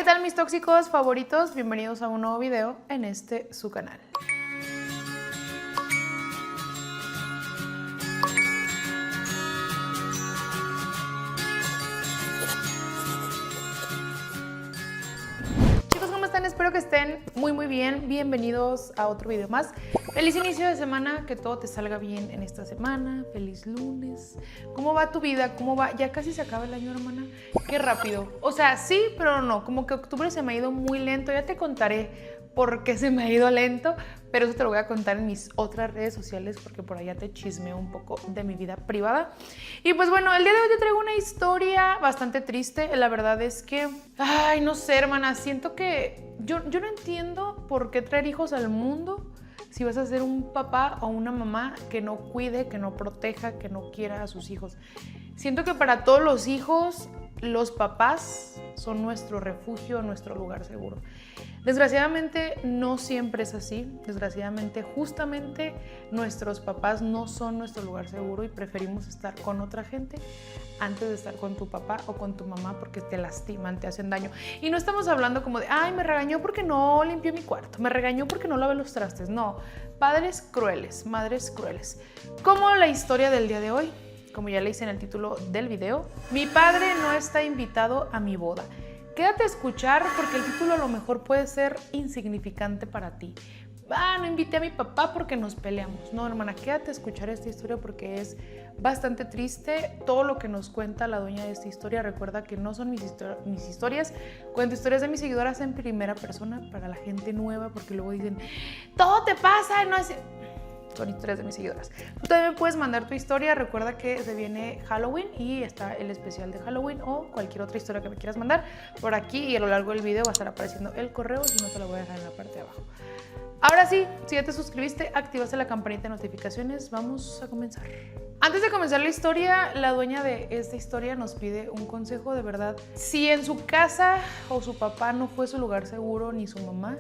tal mis tóxicos favoritos? Bienvenidos a un nuevo video en su canal. Chicos, ¿cómo están? Espero que estén muy bien. Bienvenidos a otro video más. Feliz inicio de semana, que todo te salga bien en esta semana. Feliz lunes. ¿Cómo va tu vida? ¿Cómo va? Ya casi se acaba el año, hermana. Qué rápido. O sea, sí, pero no. Como que octubre se me ha ido muy lento. Ya te contaré por qué se me ha ido lento, pero eso te lo voy a contar en mis otras redes sociales porque por allá te chismeo un poco de mi vida privada. Y pues bueno, el día de hoy te traigo una historia bastante triste. La verdad es que, ay, no sé, hermana, siento que yo no entiendo por qué traer hijos al mundo si vas a ser un papá o una mamá que no cuide, que no proteja, que no quiera a sus hijos. Siento que para todos los hijos, los papás son nuestro refugio, nuestro lugar seguro. Desgraciadamente no siempre es así. Desgraciadamente justamente nuestros papás no son nuestro lugar seguro y preferimos estar con otra gente antes de estar con tu papá o con tu mamá porque te lastiman, te hacen daño. Y no estamos hablando como de, ay, me regañó porque no limpié mi cuarto, me regañó porque no lavé los trastes. No, padres crueles, madres crueles. Como la historia del día de hoy, como ya le hice en el título del video, mi padre no está invitado a mi boda. Quédate a escuchar porque el título a lo mejor puede ser insignificante para ti. No invité a mi papá porque nos peleamos. No, hermana, quédate a escuchar esta historia porque es bastante triste. Todo lo que nos cuenta la dueña de esta historia, recuerda que no son mis historias. Cuento historias de mis seguidoras en primera persona para la gente nueva porque luego dicen, todo te pasa, no es... Son historias de mis seguidoras. Tú también puedes mandar tu historia. Recuerda que se viene Halloween y está el especial de Halloween o cualquier otra historia que me quieras mandar por aquí y a lo largo del video va a estar apareciendo el correo, si no te lo voy a dejar en la parte de abajo. Ahora sí, si ya te suscribiste, activaste la campanita de notificaciones, vamos a comenzar. Antes de comenzar la historia, la dueña de esta historia nos pide un consejo de verdad. Si en su casa o su papá no fue su lugar seguro ni su mamá,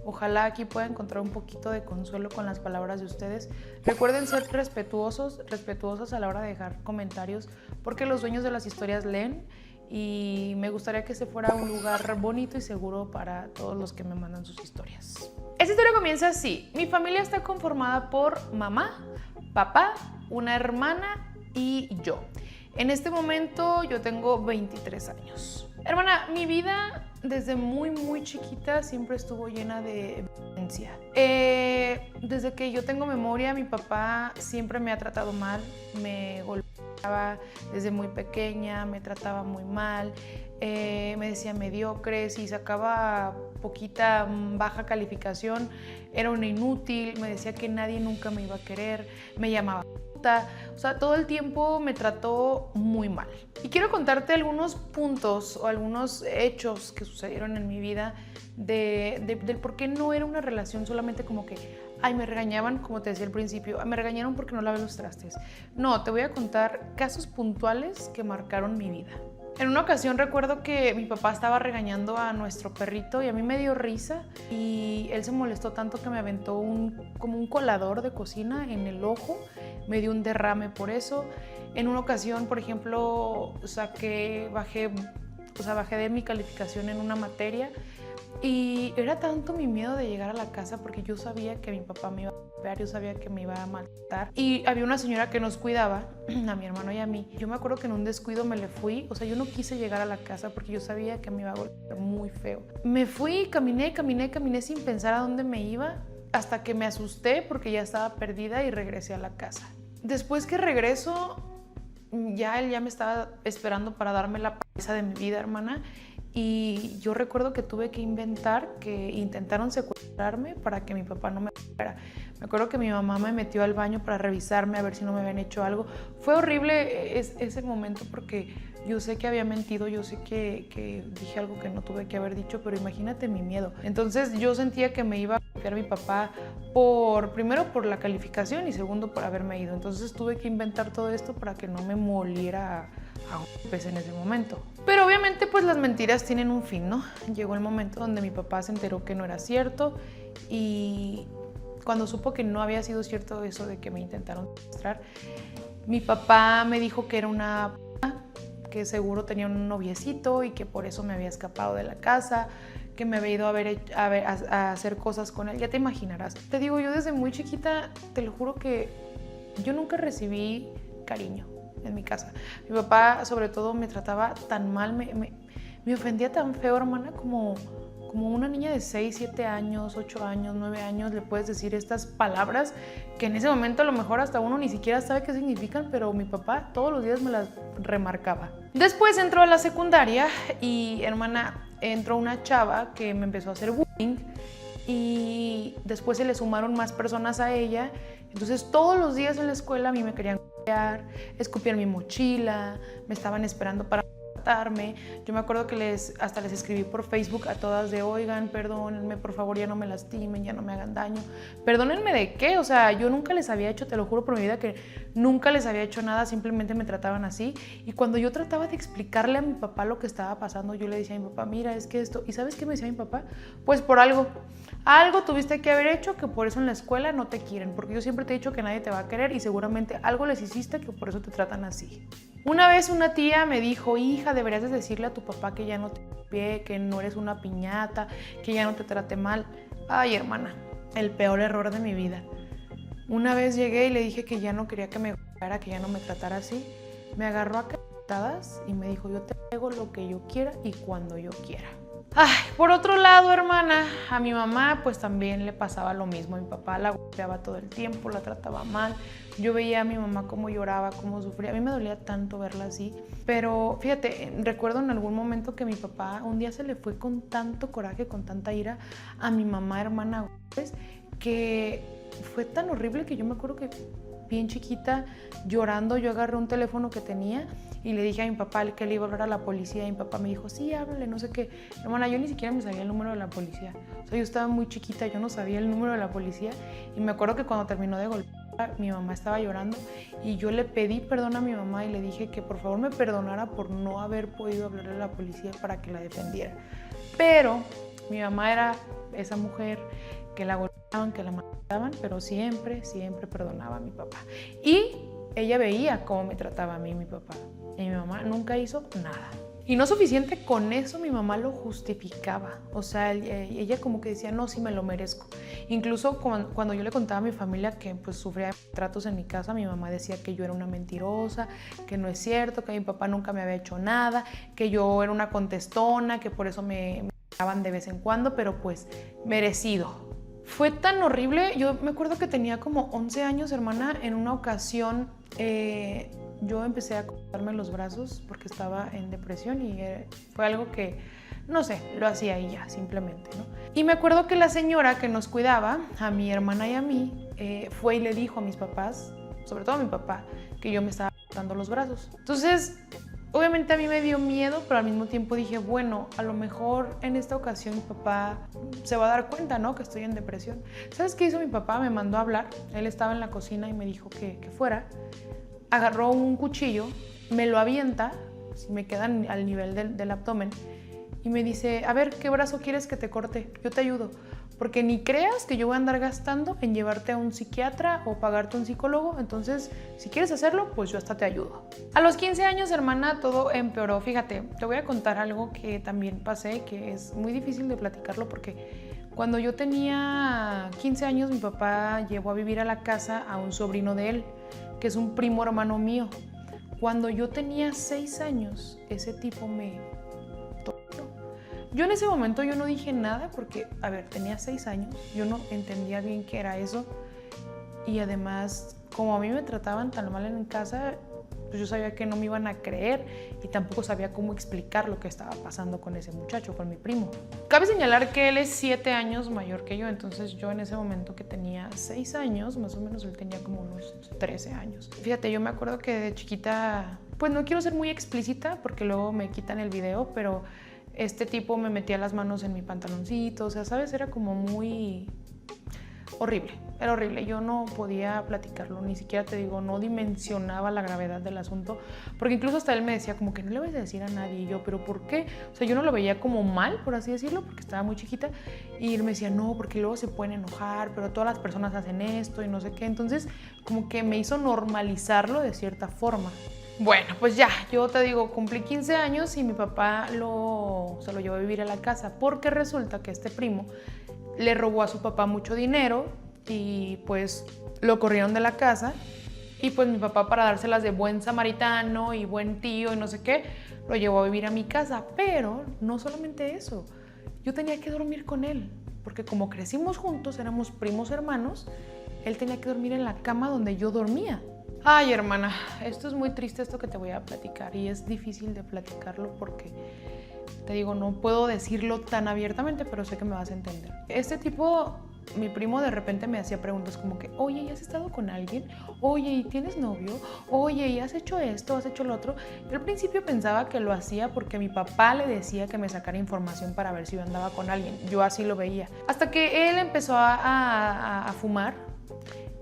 ojalá aquí pueda encontrar un poquito de consuelo con las palabras de ustedes. Recuerden ser respetuosos a la hora de dejar comentarios, porque los dueños de las historias leen y me gustaría que este fuera un lugar bonito y seguro para todos los que me mandan sus historias. Esta historia comienza así. Mi familia está conformada por mamá, papá, una hermana y yo. En este momento yo tengo 23 años. Hermana, mi vida desde muy chiquita siempre estuvo llena de violencia. Desde que yo tengo memoria, mi papá siempre me ha tratado mal, me golpeaba desde muy pequeña, me trataba muy mal, me decía mediocre, si sacaba poquita baja calificación, era una inútil, me decía que nadie nunca me iba a querer, me llamaba. O sea, todo el tiempo me trató muy mal. Y quiero contarte algunos puntos o algunos hechos que sucedieron en mi vida del por qué no era una relación solamente como que, ay, me regañaban, como te decía al principio, me regañaron porque no lavé los trastes. No, te voy a contar casos puntuales que marcaron mi vida. En una ocasión recuerdo que mi papá estaba regañando a nuestro perrito y a mí me dio risa y él se molestó tanto que me aventó como un colador de cocina en el ojo, me dio un derrame por eso. En una ocasión, por ejemplo, bajé de mi calificación en una materia y era tanto mi miedo de llegar a la casa porque yo sabía que mi papá me iba a golpear, yo sabía que me iba a maltratar. Y había una señora que nos cuidaba, a mi hermano y a mí. Yo me acuerdo que en un descuido me le fui, o sea, yo no quise llegar a la casa porque yo sabía que me iba a golpear muy feo. Me fui, caminé sin pensar a dónde me iba, hasta que me asusté porque ya estaba perdida y regresé a la casa. Después que regreso, él ya me estaba esperando para darme la paliza de mi vida, hermana. Y yo recuerdo que tuve que inventar que intentaron secuestrarme para que mi papá no me golpeara. Me acuerdo que mi mamá me metió al baño para revisarme a ver si no me habían hecho algo. Fue horrible ese momento porque yo sé que había mentido, yo sé que dije algo que no tuve que haber dicho, pero imagínate mi miedo. Entonces yo sentía que me iba a golpear mi papá primero por la calificación y segundo por haberme ido. Entonces tuve que inventar todo esto para que no me moliera a golpes en ese momento. Pero obviamente pues las mentiras tienen un fin, ¿no? Llegó el momento donde mi papá se enteró que no era cierto y cuando supo que no había sido cierto eso de que me intentaron secuestrar, mi papá me dijo que era una que seguro tenía un noviecito y que por eso me había escapado de la casa, que me había ido a hacer cosas con él. Ya te imaginarás. Te digo, yo desde muy chiquita, te lo juro que yo nunca recibí cariño en mi casa. Mi papá, sobre todo, me trataba tan mal, me ofendía tan feo, hermana, como una niña de 6, 7 años, 8 años, 9 años, le puedes decir estas palabras que en ese momento a lo mejor hasta uno ni siquiera sabe qué significan, pero mi papá todos los días me las remarcaba. Después entró a la secundaria y, hermana, entró una chava que me empezó a hacer bullying y después se le sumaron más personas a ella. Entonces todos los días en la escuela a mí me querían escupir mi mochila, me estaban esperando para matarme. Yo me acuerdo que hasta les escribí por Facebook a todas de, oigan, perdónenme, por favor, ya no me lastimen, ya no me hagan daño. ¿Perdónenme de qué? O sea, yo nunca les había hecho, te lo juro por mi vida, que nunca les había hecho nada, simplemente me trataban así. Y cuando yo trataba de explicarle a mi papá lo que estaba pasando, yo le decía a mi papá, mira, es que esto... ¿Y sabes qué me decía mi papá? Pues por algo tuviste que haber hecho, que por eso en la escuela no te quieren, porque yo siempre te he dicho que nadie te va a querer y seguramente algo les hiciste que por eso te tratan así. Una vez una tía me dijo, hija, deberías de decirle a tu papá que ya no te golpee, que no eres una piñata, que ya no te trate mal. Ay, hermana, el peor error de mi vida. Una vez llegué y le dije que ya no quería que me golpeara, que ya no me tratara así. Me agarró a cachetadas y me dijo, yo te hago lo que yo quiera y cuando yo quiera. Ay, por otro lado, hermana, a mi mamá pues también le pasaba lo mismo. Mi papá la golpeaba todo el tiempo, la trataba mal. Yo veía a mi mamá cómo lloraba, cómo sufría. A mí me dolía tanto verla así. Pero fíjate, recuerdo en algún momento que mi papá un día se le fue con tanto coraje, con tanta ira a mi mamá, hermana, que fue tan horrible que yo me acuerdo que bien chiquita, llorando, yo agarré un teléfono que tenía y le dije a mi papá que le iba a hablar a la policía y mi papá me dijo, sí, háblale, no sé qué. Hermana, yo ni siquiera me sabía el número de la policía. O sea, yo estaba muy chiquita, yo no sabía el número de la policía y me acuerdo que cuando terminó de golpear, mi mamá estaba llorando y yo le pedí perdón a mi mamá y le dije que por favor me perdonara por no haber podido hablarle a la policía para que la defendiera. Pero mi mamá era esa mujer que la golpeaban, que la mataban, pero siempre perdonaba a mi papá. Y ella veía cómo me trataba a mí mi papá. Y mi mamá nunca hizo nada. Y no suficiente con eso, mi mamá lo justificaba. O sea, ella como que decía, no, sí me lo merezco. Incluso cuando yo le contaba a mi familia que pues sufría tratos en mi casa, mi mamá decía que yo era una mentirosa, que no es cierto, que mi papá nunca me había hecho nada, que yo era una contestona, que por eso me daban de vez en cuando, pero pues merecido. Fue tan horrible, yo me acuerdo que tenía como 11 años, hermana, en una ocasión yo empecé a cortarme los brazos porque estaba en depresión y fue algo que, no sé, lo hacía y ya, simplemente, ¿no? Y me acuerdo que la señora que nos cuidaba, a mi hermana y a mí, fue y le dijo a mis papás, sobre todo a mi papá, que yo me estaba cortando los brazos. Entonces, obviamente a mí me dio miedo, pero al mismo tiempo dije, bueno, a lo mejor en esta ocasión mi papá se va a dar cuenta, ¿no? Que estoy en depresión. ¿Sabes qué hizo mi papá? Me mandó a hablar. Él estaba en la cocina y me dijo que fuera. Agarró un cuchillo, me lo avienta, me queda al nivel del abdomen, y me dice, a ver, ¿qué brazo quieres que te corte? Yo te ayudo. Porque ni creas que yo voy a andar gastando en llevarte a un psiquiatra o pagarte un psicólogo. Entonces, si quieres hacerlo, pues yo hasta te ayudo. A los 15 años, hermana, todo empeoró. Fíjate, te voy a contar algo que también pasé, que es muy difícil de platicarlo porque cuando yo tenía 15 años, mi papá llevó a vivir a la casa a un sobrino de él, que es un primo hermano mío. Cuando yo tenía 6 años, ese tipo me torturó. Yo en ese momento yo no dije nada porque, a ver, tenía 6 años, yo no entendía bien qué era eso y además, como a mí me trataban tan mal en casa, pues yo sabía que no me iban a creer y tampoco sabía cómo explicar lo que estaba pasando con ese muchacho, con mi primo. Cabe señalar que él es 7 años mayor que yo, entonces yo en ese momento que tenía 6 años, más o menos él tenía como unos 13 años. Fíjate, yo me acuerdo que de chiquita, pues no quiero ser muy explícita porque luego me quitan el video, pero este tipo me metía las manos en mi pantaloncito, o sea, ¿sabes? Era como muy horrible, era horrible. Yo no podía platicarlo, ni siquiera te digo, no dimensionaba la gravedad del asunto, porque incluso hasta él me decía como que no le vas a decir a nadie, y yo, ¿pero por qué? O sea, yo no lo veía como mal, por así decirlo, porque estaba muy chiquita, y él me decía, no, porque luego se pueden enojar, pero todas las personas hacen esto y no sé qué, entonces como que me hizo normalizarlo de cierta forma. Bueno, pues ya, yo te digo, cumplí 15 años y mi papá se lo llevó a vivir a la casa porque resulta que este primo le robó a su papá mucho dinero y pues lo corrieron de la casa y pues mi papá, para dárselas de buen samaritano y buen tío y no sé qué, lo llevó a vivir a mi casa. Pero no solamente eso, yo tenía que dormir con él porque como crecimos juntos, éramos primos hermanos, él tenía que dormir en la cama donde yo dormía. Ay, hermana, esto es muy triste, esto que te voy a platicar, y es difícil de platicarlo porque, te digo, no puedo decirlo tan abiertamente, pero sé que me vas a entender. Este tipo, mi primo, de repente me hacía preguntas como que, oye, ¿y has estado con alguien? Oye, ¿y tienes novio? Oye, ¿y has hecho esto? ¿Has hecho lo otro? Yo al principio pensaba que lo hacía porque mi papá le decía que me sacara información para ver si yo andaba con alguien. Yo así lo veía. Hasta que él empezó a fumar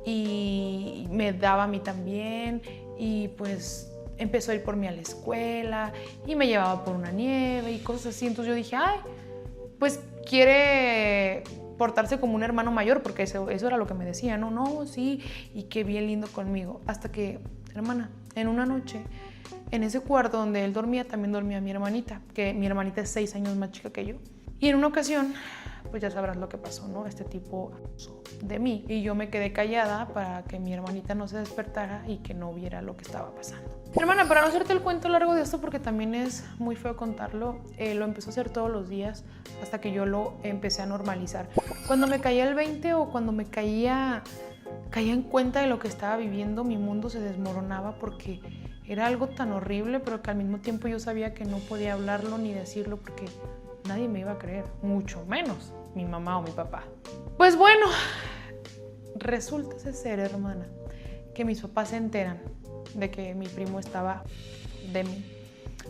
y me daba a mí también, y pues empezó a ir por mí a la escuela y me llevaba por una nieve y cosas así. Entonces yo dije, ay, pues quiere portarse como un hermano mayor, porque eso era lo que me decía, no, sí, y qué bien lindo conmigo. Hasta que, hermana, en una noche, en ese cuarto donde él dormía, también dormía mi hermanita, que mi hermanita es 6 años más chica que yo. Y en una ocasión, pues ya sabrás lo que pasó, ¿no? Este tipo abusó de mí y yo me quedé callada para que mi hermanita no se despertara y que no viera lo que estaba pasando. Hermana, para no hacerte el cuento largo de esto, porque también es muy feo contarlo, lo empezó a hacer todos los días hasta que yo lo empecé a normalizar. Cuando me caía el 20 o cuando me caía en cuenta de lo que estaba viviendo, mi mundo se desmoronaba porque era algo tan horrible, pero que al mismo tiempo yo sabía que no podía hablarlo ni decirlo porque nadie me iba a creer, mucho menos mi mamá o mi papá. Pues bueno, resulta ser, hermana, que mis papás se enteran de que mi primo estaba de mí.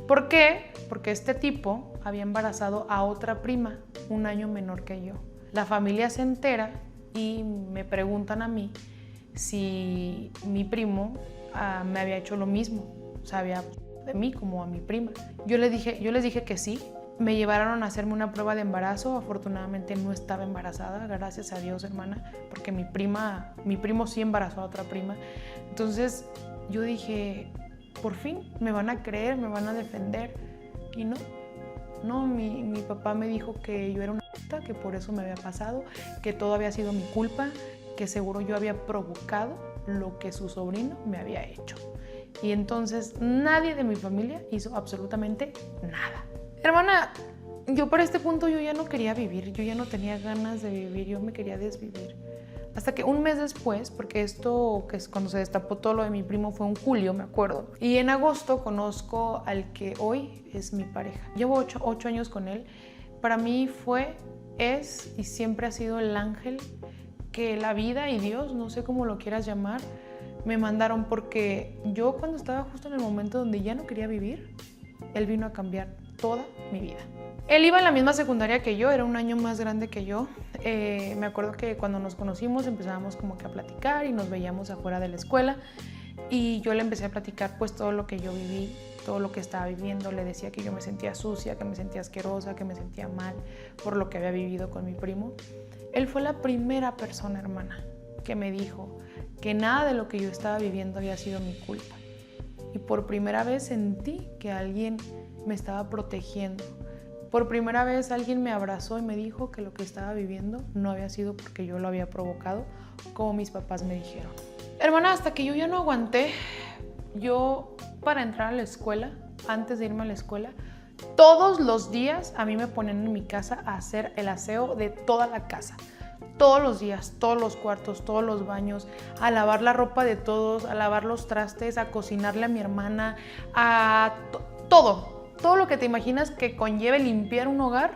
¿Por qué? Porque este tipo había embarazado a otra prima, un año menor que yo. La familia se entera y me preguntan a mí si mi primo me había hecho lo mismo, o sea, había de mí como a mi prima. Yo les dije que sí. Me llevaron a hacerme una prueba de embarazo. Afortunadamente no estaba embarazada, gracias a Dios, hermana, porque mi primo sí embarazó a otra prima. Entonces yo dije, por fin me van a creer, me van a defender. Y no, mi papá me dijo que yo era una puta, que por eso me había pasado, que todo había sido mi culpa, que seguro yo había provocado lo que su sobrino me había hecho. Y entonces nadie de mi familia hizo absolutamente nada. Hermana, yo para este punto yo ya no quería vivir, yo ya no tenía ganas de vivir, yo me quería desvivir. Hasta que un mes después, porque esto, que es cuando se destapó todo lo de mi primo, fue en julio, me acuerdo. Y en agosto conozco al que hoy es mi pareja. Llevo 8 años con él. Para mí es y siempre ha sido el ángel que la vida y Dios, no sé cómo lo quieras llamar, me mandaron, porque yo cuando estaba justo en el momento donde ya no quería vivir, él vino a cambiar toda mi vida. Él iba en la misma secundaria que yo, era un año más grande que yo. Me acuerdo que cuando nos conocimos empezábamos como que a platicar y nos veíamos afuera de la escuela y yo le empecé a platicar pues todo lo que yo viví, todo lo que estaba viviendo. Le decía que yo me sentía sucia, que me sentía asquerosa, que me sentía mal por lo que había vivido con mi primo. Él fue la primera persona, hermana, que me dijo que nada de lo que yo estaba viviendo había sido mi culpa. Y por primera vez sentí que alguien me estaba protegiendo. Por primera vez alguien me abrazó y me dijo que lo que estaba viviendo no había sido porque yo lo había provocado, como mis papás me dijeron. Hermana, hasta que yo ya no aguanté, yo para entrar a la escuela, antes de irme a la escuela, todos los días a mí me ponían en mi casa a hacer el aseo de toda la casa. Todos los días, todos los cuartos, todos los baños, a lavar la ropa de todos, a lavar los trastes, a cocinarle a mi hermana, a todo lo que te imaginas que conlleve limpiar un hogar,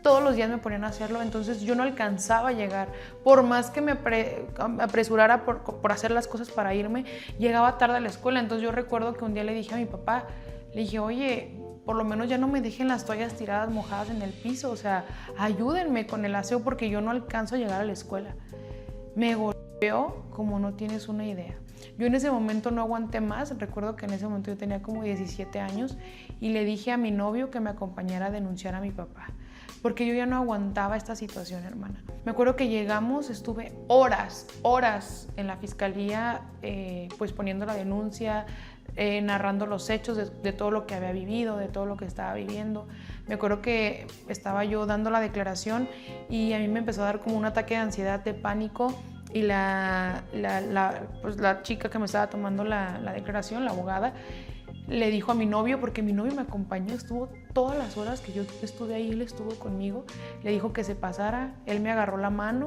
todos los días me ponían a hacerlo. Entonces yo no alcanzaba a llegar, por más que me apresurara por hacer las cosas para irme, llegaba tarde a la escuela. Entonces yo recuerdo que un día le dije a mi papá, le dije, oye, por lo menos ya no me dejen las toallas tiradas mojadas en el piso, o sea, ayúdenme con el aseo porque yo no alcanzo a llegar a la escuela. Me golpeó como no tienes una idea. Yo en ese momento no aguanté más. Recuerdo que en ese momento yo tenía como 17 años y le dije a mi novio que me acompañara a denunciar a mi papá, porque yo ya no aguantaba esta situación, hermana. Me acuerdo que llegamos, estuve horas en la fiscalía pues poniendo la denuncia, narrando los hechos de todo lo que había vivido, de todo lo que estaba viviendo. Me acuerdo que estaba yo dando la declaración y a mí me empezó a dar como un ataque de ansiedad, de pánico, y pues la chica que me estaba tomando la declaración, la abogada, le dijo a mi novio, porque mi novio me acompañó, estuvo todas las horas que yo estuve ahí, él estuvo conmigo, le dijo que se pasara, él me agarró la mano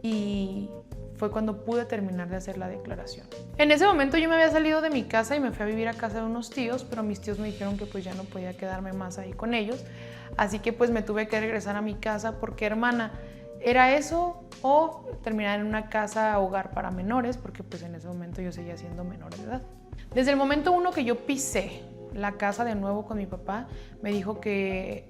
y fue cuando pude terminar de hacer la declaración. En ese momento yo me había salido de mi casa y me fui a vivir a casa de unos tíos, pero mis tíos me dijeron que pues ya no podía quedarme más ahí con ellos, así que pues me tuve que regresar a mi casa porque, hermana, era eso o terminar en una casa hogar para menores, porque pues en ese momento yo seguía siendo menor de edad. Desde el momento uno que yo pisé la casa de nuevo con mi papá, me dijo que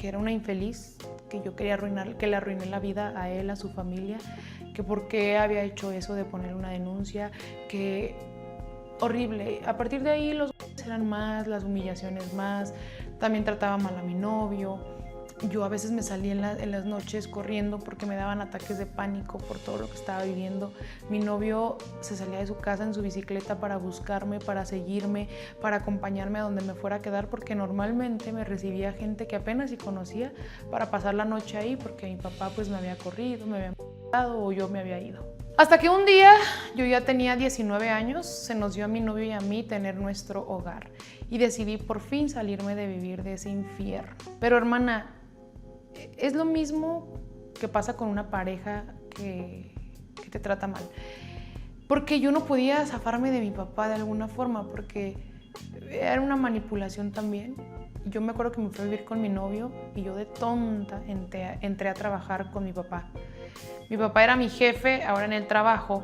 era una infeliz, que yo quería que le arruiné la vida a él, a su familia, que por qué había hecho eso de poner una denuncia, que horrible. A partir de ahí los eran más, las humillaciones más, también trataba mal a mi novio. Yo a veces me salía en las noches corriendo porque me daban ataques de pánico por todo lo que estaba viviendo. Mi novio se salía de su casa en su bicicleta para buscarme, para seguirme, para acompañarme a donde me fuera a quedar, porque normalmente me recibía gente que apenas si conocía para pasar la noche ahí, porque mi papá pues me había corrido, me había matado o yo me había ido. Hasta que un día, yo ya tenía 19 años, se nos dio a mi novio y a mí tener nuestro hogar y decidí por fin salirme de vivir de ese infierno. Pero, hermana, es lo mismo que pasa con una pareja que te trata mal. Porque yo no podía zafarme de mi papá de alguna forma, porque era una manipulación también. Yo me acuerdo que me fui a vivir con mi novio y yo de tonta entré a trabajar con mi papá. Mi papá era mi jefe ahora en el trabajo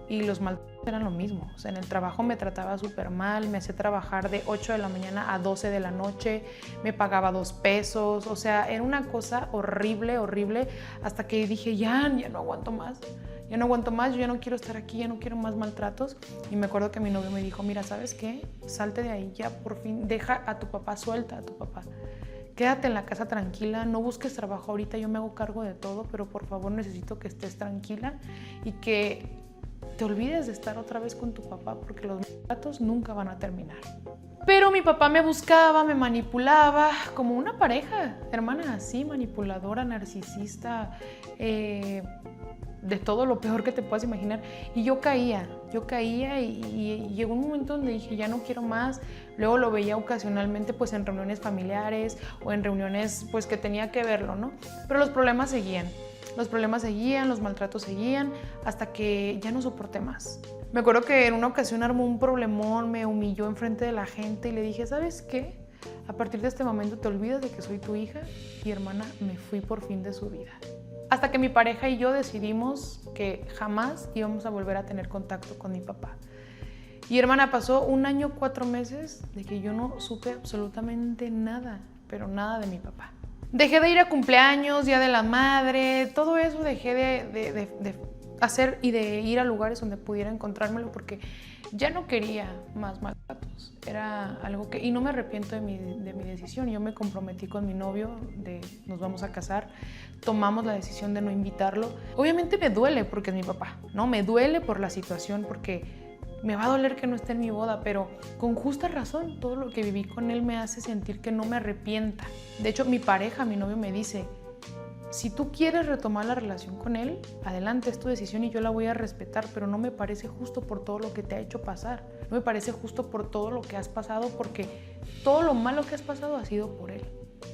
y los maltratos eran lo mismo. O sea, en el trabajo me trataba súper mal, me hacía trabajar de 8 de la mañana a 12 de la noche, me pagaba 2 pesos, o sea, era una cosa horrible, horrible, hasta que dije, ya no aguanto más. Ya no aguanto más, yo ya no quiero estar aquí, ya no quiero más maltratos. Y me acuerdo que mi novio me dijo, mira, ¿sabes qué? Salte de ahí ya, por fin, deja a tu papá, suelta a tu papá. Quédate en la casa tranquila, no busques trabajo ahorita, yo me hago cargo de todo, pero por favor necesito que estés tranquila y que te olvides de estar otra vez con tu papá, porque los maltratos nunca van a terminar. Pero mi papá me buscaba, me manipulaba como una pareja, hermana, así, manipuladora, narcisista, de todo lo peor que te puedas imaginar. Y yo caía y llegó un momento donde dije, ya no quiero más. Luego lo veía ocasionalmente pues en reuniones familiares o en reuniones pues que tenía que verlo, ¿no? Pero los problemas seguían. Los maltratos seguían, hasta que ya no soporté más. Me acuerdo que en una ocasión armó un problemón, me humilló enfrente de la gente y le dije, ¿sabes qué? A partir de este momento te olvidas de que soy tu hija, y, hermana, me fui por fin de su vida. Hasta que mi pareja y yo decidimos que jamás íbamos a volver a tener contacto con mi papá. Y, hermana, pasó 1 año, 4 meses de que yo no supe absolutamente nada, pero nada de mi papá. Dejé de ir a cumpleaños, Día de la Madre, todo eso dejé de hacer y de ir a lugares donde pudiera encontrármelo, porque ya no quería más maltratos. Era algo que... Y no me arrepiento de mi decisión. Yo me comprometí con mi novio, nos vamos a casar, tomamos la decisión de no invitarlo. Obviamente me duele porque es mi papá, ¿no? Me duele por la situación, porque me va a doler que no esté en mi boda, pero con justa razón, todo lo que viví con él me hace sentir que no me arrepienta. De hecho, mi pareja, mi novio, me dice, si tú quieres retomar la relación con él, adelante, es tu decisión y yo la voy a respetar, pero no me parece justo por todo lo que te ha hecho pasar. No me parece justo por todo lo que has pasado, porque todo lo malo que has pasado ha sido por él.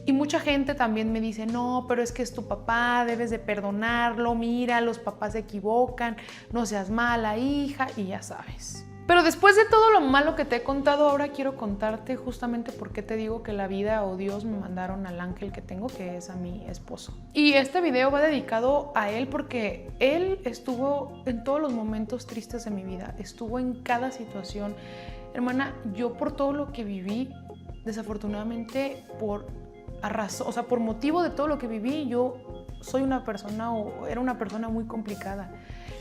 Y mucha gente también me dice, no, pero es que es tu papá, debes de perdonarlo, mira, los papás se equivocan, no seas mala hija, y ya sabes. Pero después de todo lo malo que te he contado, ahora quiero contarte justamente por qué te digo que la vida o Dios me mandaron al ángel que tengo, que es a mi esposo. Y este video va dedicado a él porque él estuvo en todos los momentos tristes de mi vida, estuvo en cada situación. Hermana, yo por todo lo que viví, desafortunadamente por motivo de todo lo que viví, yo soy una persona o era una persona muy complicada,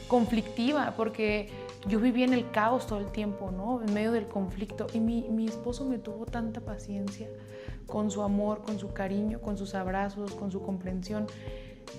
conflictiva, porque yo vivía en el caos todo el tiempo, ¿no? En medio del conflicto. Y mi esposo me tuvo tanta paciencia, con su amor, con su cariño, con sus abrazos, con su comprensión.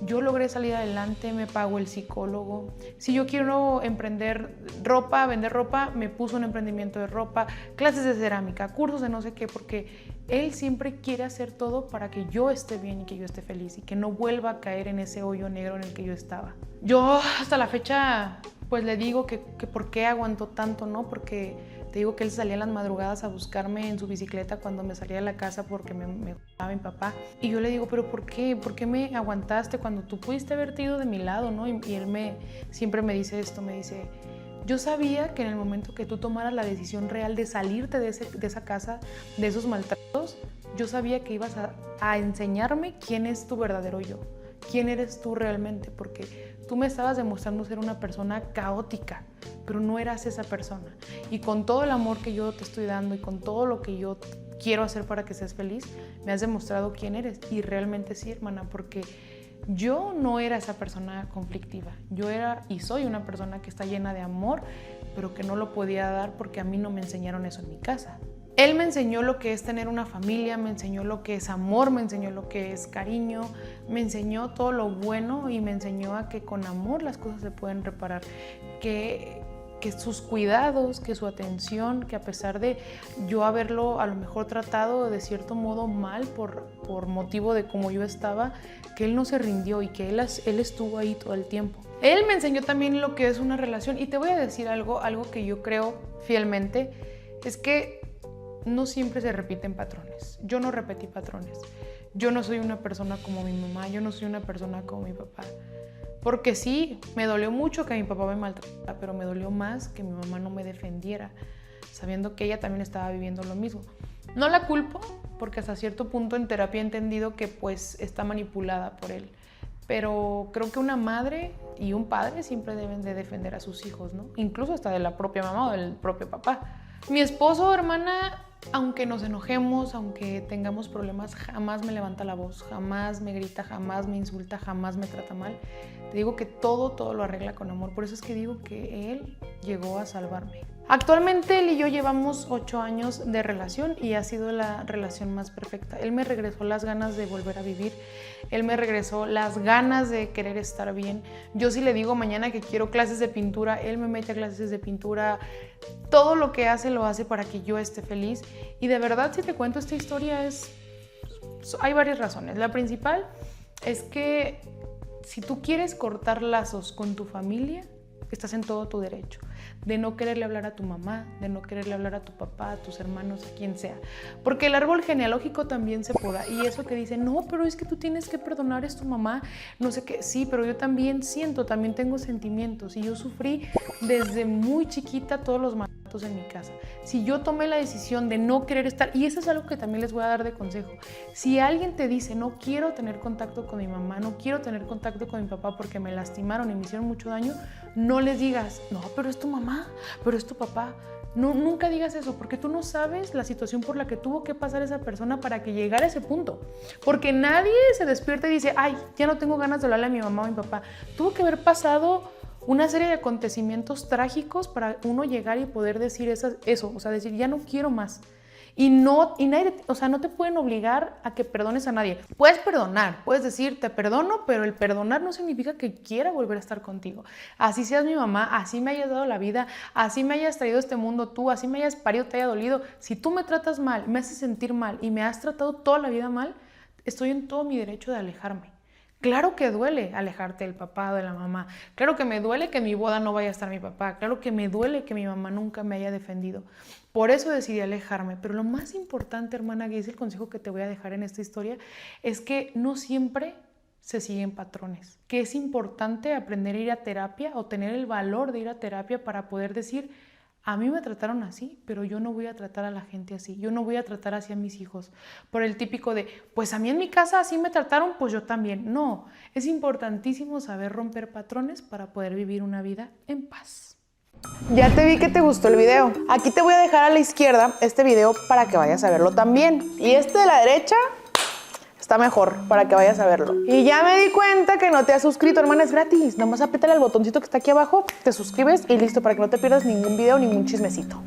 Yo logré salir adelante, me pagó el psicólogo. Si yo quiero emprender ropa, vender ropa, me puso un emprendimiento de ropa, clases de cerámica, cursos de no sé qué, porque él siempre quiere hacer todo para que yo esté bien y que yo esté feliz y que no vuelva a caer en ese hoyo negro en el que yo estaba. Yo hasta la fecha pues le digo que por qué aguantó tanto, ¿no? Porque te digo que él salía en las madrugadas a buscarme en su bicicleta cuando me salía de la casa porque me gustaba mi papá. Y yo le digo, pero ¿por qué? ¿Por qué me aguantaste cuando tú pudiste haberte ido de mi lado, ¿no? Y él siempre me dice esto, me dice, yo sabía que en el momento que tú tomaras la decisión real de salirte de esa casa, de esos maltratos, yo sabía que ibas a enseñarme quién es tu verdadero yo, quién eres tú realmente, porque tú me estabas demostrando ser una persona caótica, pero no eras esa persona. Y con todo el amor que yo te estoy dando y con todo lo que yo quiero hacer para que seas feliz, me has demostrado quién eres. Y realmente sí, hermana, porque yo no era esa persona conflictiva. Yo era y soy una persona que está llena de amor, pero que no lo podía dar porque a mí no me enseñaron eso en mi casa. Él me enseñó lo que es tener una familia, me enseñó lo que es amor, me enseñó lo que es cariño, me enseñó todo lo bueno y me enseñó a que con amor las cosas se pueden reparar, que sus cuidados, que su atención, que a pesar de yo haberlo a lo mejor tratado de cierto modo mal por motivo de cómo yo estaba, que él no se rindió y que él estuvo ahí todo el tiempo. Él me enseñó también lo que es una relación y te voy a decir algo que yo creo fielmente, es que no siempre se repiten patrones. Yo no repetí patrones. Yo no soy una persona como mi mamá, yo no soy una persona como mi papá. Porque sí, me dolió mucho que mi papá me maltratara, pero me dolió más que mi mamá no me defendiera, sabiendo que ella también estaba viviendo lo mismo. No la culpo, porque hasta cierto punto en terapia he entendido que pues está manipulada por él. Pero creo que una madre y un padre siempre deben de defender a sus hijos, ¿no? Incluso hasta de la propia mamá o del propio papá. Mi esposo, hermana, aunque nos enojemos, aunque tengamos problemas, jamás me levanta la voz, jamás me grita, jamás me insulta, jamás me trata mal. Te digo que todo lo arregla con amor. Por eso es que digo que él llegó a salvarme. Actualmente él y yo llevamos 8 años de relación y ha sido la relación más perfecta. Él me regresó las ganas de volver a vivir, él me regresó las ganas de querer estar bien. Yo si le digo mañana que quiero clases de pintura, él me mete a clases de pintura. Todo lo que hace lo hace para que yo esté feliz. Y de verdad, si te cuento esta historia, hay varias razones. La principal es que si tú quieres cortar lazos con tu familia, estás en todo tu derecho de no quererle hablar a tu mamá, de no quererle hablar a tu papá, a tus hermanos, a quien sea. Porque el árbol genealógico también se poda. Y eso que dicen, no, pero es que tú tienes que perdonar, es tu mamá, no sé qué. Sí, pero yo también siento, también tengo sentimientos. Y yo sufrí desde muy chiquita todos los maltratos en mi casa. Si yo tomé la decisión de no querer estar, y eso es algo que también les voy a dar de consejo. Si alguien te dice, no quiero tener contacto con mi mamá, no quiero tener contacto con mi papá porque me lastimaron y me hicieron mucho daño, no les digas, no, pero es tu mamá, pero es tu papá. No, nunca digas eso, porque tú no sabes la situación por la que tuvo que pasar esa persona para que llegara a ese punto. Porque nadie se despierta y dice, ay, ya no tengo ganas de hablarle a mi mamá o a mi papá. Tuvo que haber pasado una serie de acontecimientos trágicos para uno llegar y poder decir eso, o sea, decir, ya no quiero más. Y nadie, o sea, no te pueden obligar a que perdones a nadie. Puedes perdonar, puedes decir, te perdono, pero el perdonar no significa que quiera volver a estar contigo. Así seas mi mamá, así me hayas dado la vida, así me hayas traído a este mundo tú, así me hayas parido, te haya dolido. Si tú me tratas mal, me haces sentir mal y me has tratado toda la vida mal, estoy en todo mi derecho de alejarme. Claro que duele alejarte del papá o de la mamá. Claro que me duele que en mi boda no vaya a estar mi papá. Claro que me duele que mi mamá nunca me haya defendido. Por eso decidí alejarme. Pero lo más importante, hermana, que es el consejo que te voy a dejar en esta historia, es que no siempre se siguen patrones. Que es importante aprender a ir a terapia o tener el valor de ir a terapia para poder decir, a mí me trataron así, pero yo no voy a tratar a la gente así. Yo no voy a tratar así a mis hijos. Por el típico de, pues a mí en mi casa así me trataron, pues yo también. No, es importantísimo saber romper patrones para poder vivir una vida en paz. Ya te vi que te gustó el video. Aquí te voy a dejar a la izquierda este video para que vayas a verlo también. Y este de la derecha está mejor para que vayas a verlo. Y ya me di cuenta que no te has suscrito, hermana, es gratis. Nada más apriétale al botoncito que está aquí abajo, te suscribes y listo, para que no te pierdas ningún video, ningún chismecito.